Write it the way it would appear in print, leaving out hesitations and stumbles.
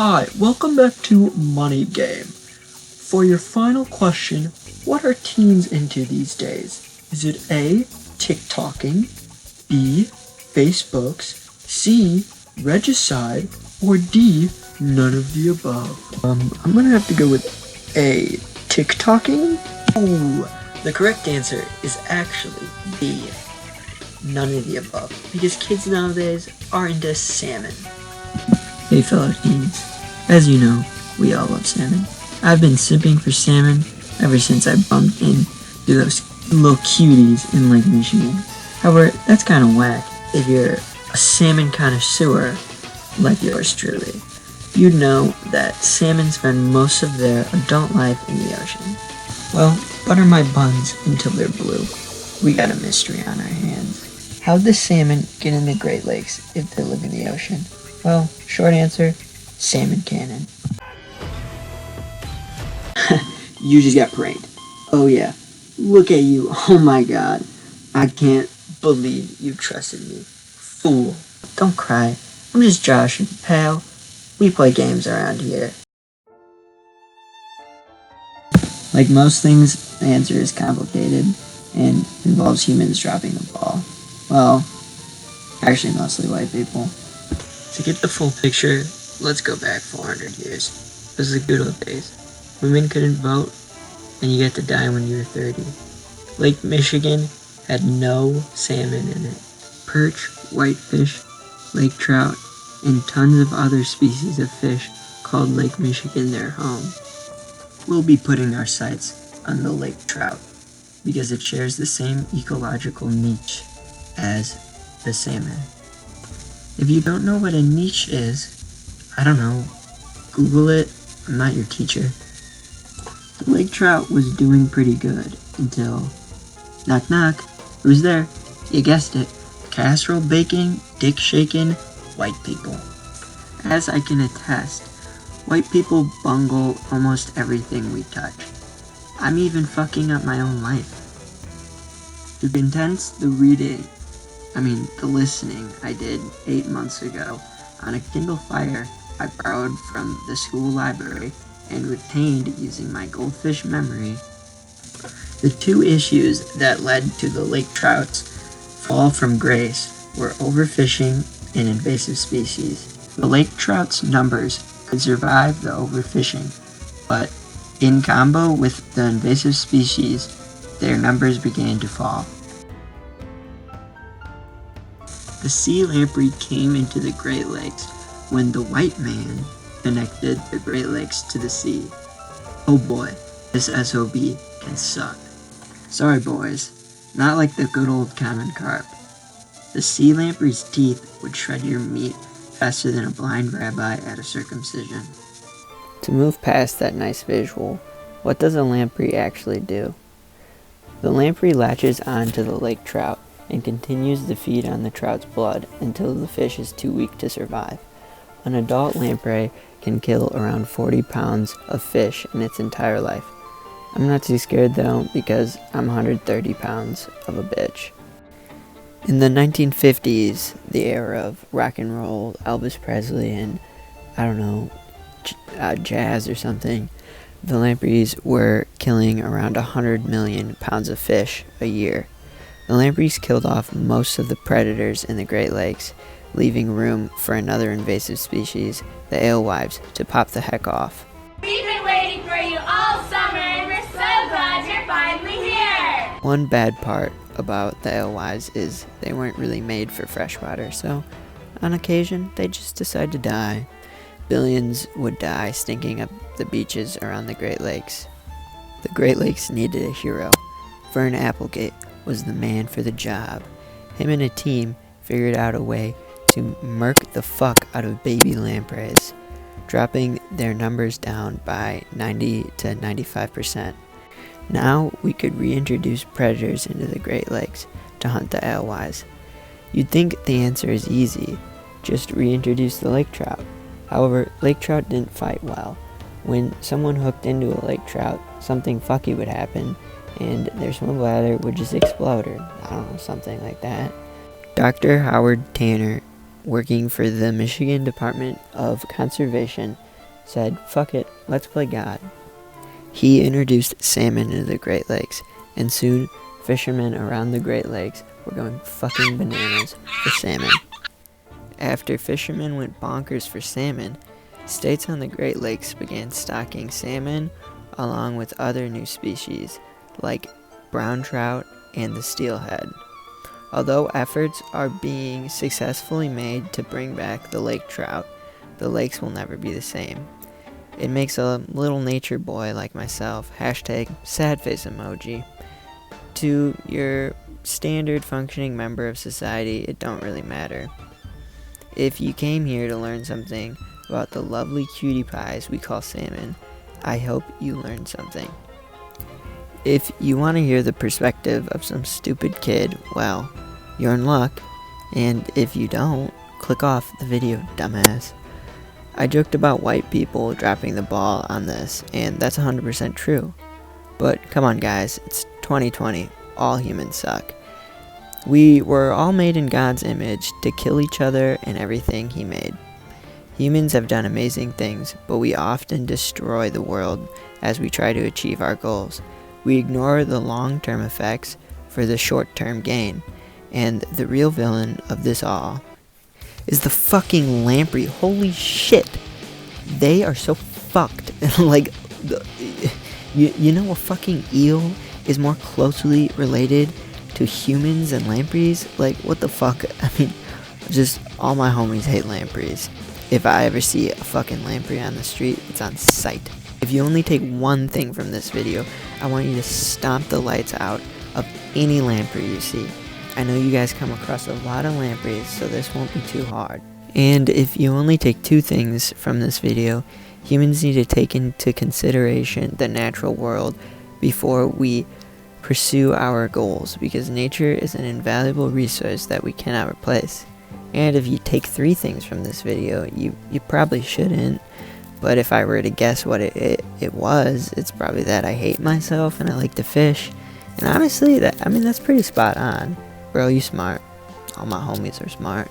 Hi, welcome back to Money Game. For your final question, what are teens into these days? Is it A, TikToking, B, Facebooks, C, regicide, or D, none of the above? I'm gonna have to go with A, TikToking. Ooh, the correct answer is actually B, none of the above, because kids nowadays are into salmon. Hey fellow teens, as you know, we all love salmon. I've been simping for salmon ever since I bumped into those little cuties in Lake Michigan. However, that's kind of whack if you're a salmon connoisseur like yours truly. You'd know that salmon spend most of their adult life in the ocean. Well, butter my buns until they're blue. We got a mystery on our hands. How'd the salmon get in the Great Lakes if they live in the ocean? Well, short answer, salmon cannon. You just got pranked. Oh yeah, look at you, oh my god. I can't believe you trusted me. Fool. Don't cry, I'm just Josh, pal. We play games around here. Like most things, the answer is complicated and involves humans dropping the ball. Well, actually mostly white people. To get the full picture, let's go back 400 years. Those are the good old days. Women couldn't vote, and you get to die when you were 30. Lake Michigan had no salmon in it. Perch, whitefish, lake trout, and tons of other species of fish called Lake Michigan their home. We'll be putting our sights on the lake trout because it shares the same ecological niche as the salmon. If you don't know what a niche is, I don't know, Google it. I'm not your teacher. The lake trout was doing pretty good until, knock knock, who's there? You guessed it, casserole baking, dick shaking, white people. As I can attest, white people bungle almost everything we touch. I'm even fucking up my own life. To condense the listening I did 8 months ago on a Kindle Fire I borrowed from the school library and retained using my goldfish memory. The two issues that led to the lake trout's fall from grace were overfishing and invasive species. The lake trout's numbers could survive the overfishing, but in combo with the invasive species, their numbers began to fall. The sea lamprey came into the Great Lakes when the white man connected the Great Lakes to the sea. Oh boy, this SOB can suck. Sorry boys, not like the good old common carp. The sea lamprey's teeth would shred your meat faster than a blind rabbi at a circumcision. To move past that nice visual, what does a lamprey actually do? The lamprey latches onto the lake trout and continues to feed on the trout's blood until the fish is too weak to survive. An adult lamprey can kill around 40 pounds of fish in its entire life. I'm not too scared though because I'm 130 pounds of a bitch. In the 1950s, the era of rock and roll, Elvis Presley and, jazz or something, the lampreys were killing around 100 million pounds of fish a year. The lampreys killed off most of the predators in the Great Lakes, leaving room for another invasive species, the alewives, to pop the heck off. We've been waiting for you all summer and we're so glad you're finally here! One bad part about the alewives is they weren't really made for freshwater, so on occasion they just decide to die. Billions would die stinking up the beaches around the Great Lakes. The Great Lakes needed a hero. Vern Applegate was the man for the job. Him and a team figured out a way to murk the fuck out of baby lampreys, dropping their numbers down by 90 to 95%. Now we could reintroduce predators into the Great Lakes to hunt the alewives. You'd think the answer is easy, just reintroduce the lake trout. However, lake trout didn't fight well. When someone hooked into a lake trout, something fucky would happen and their swim bladder would just explode or something like that. Dr. Howard Tanner, working for the Michigan Department of Conservation, said, fuck it, let's play God. He introduced salmon into the Great Lakes, and soon fishermen around the Great Lakes were going fucking bananas for salmon. After fishermen went bonkers for salmon, states on the Great Lakes began stocking salmon along with other new species like brown trout and the steelhead. Although efforts are being successfully made to bring back the lake trout, the lakes will never be the same. It makes a little nature boy like myself, hashtag sad face emoji. To your standard functioning member of society, it don't really matter. If you came here to learn something about the lovely cutie pies we call salmon, I hope you learned something. If you want to hear the perspective of some stupid kid, well, you're in luck, and if you don't, click off the video, dumbass. I joked about white people dropping the ball on this, and that's 100% true. But come on guys, it's 2020, all humans suck. We were all made in God's image to kill each other and everything He made. Humans have done amazing things, but we often destroy the world as we try to achieve our goals. We ignore the long-term effects for the short-term gain, and the real villain of this all is the fucking lamprey. Holy shit, they are so fucked. Like, you know a fucking eel is more closely related to humans and lampreys? Like, what the fuck? I mean, just all my homies hate lampreys. If I ever see a fucking lamprey on the street, it's on sight. If you only take one thing from this video, I want you to stomp the lights out of any lamprey you see. I know you guys come across a lot of lampreys, so this won't be too hard. And if you only take two things from this video, humans need to take into consideration the natural world before we pursue our goals, because nature is an invaluable resource that we cannot replace. And if you take three things from this video, you probably shouldn't, but if I were to guess what it was, it's probably that I hate myself and I like to fish. And honestly, that's pretty spot on. Bro, you smart. All my homies are smart.